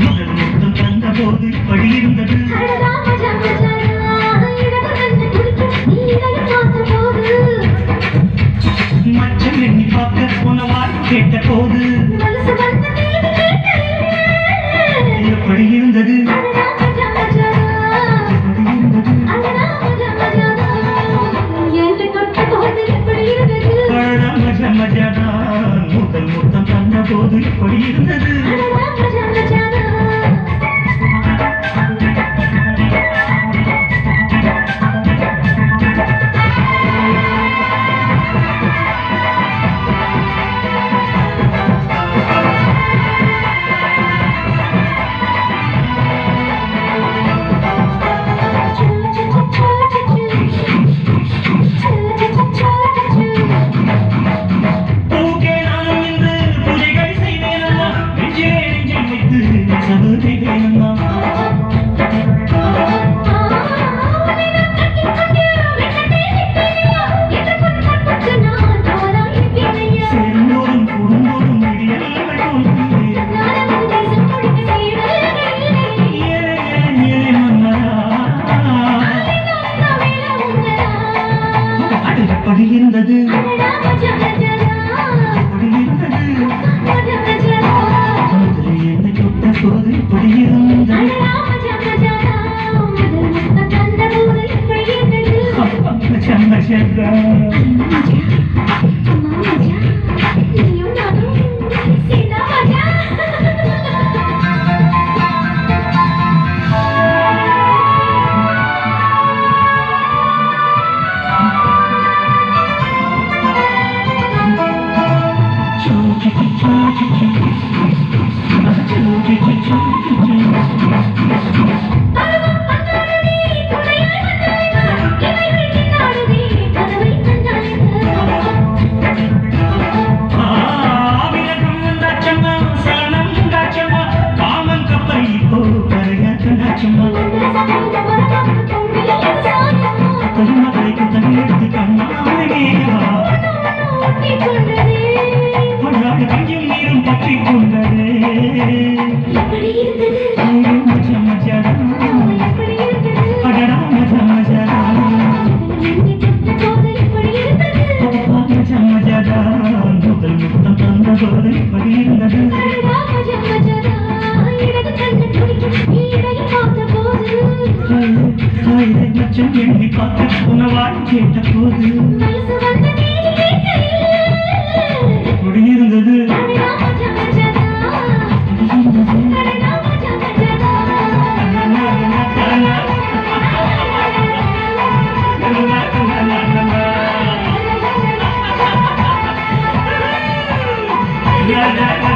முதல் முத்தம் தந்தபோது இப்படி இருந்தது. மச்சம் எண்ணி பார்க்க உணவாய் கேட்ட போது எப்படி இருந்தது? முதல் முத்தம் தந்த போது இப்படி இருந்தது. எப்படி இருந்தது? என்னை தொட்ட போது இப்படி இருந்தது. எண்ணி பார்க்க உணவாய் கேட்ட போது எப்படி இருந்தது? Yeah.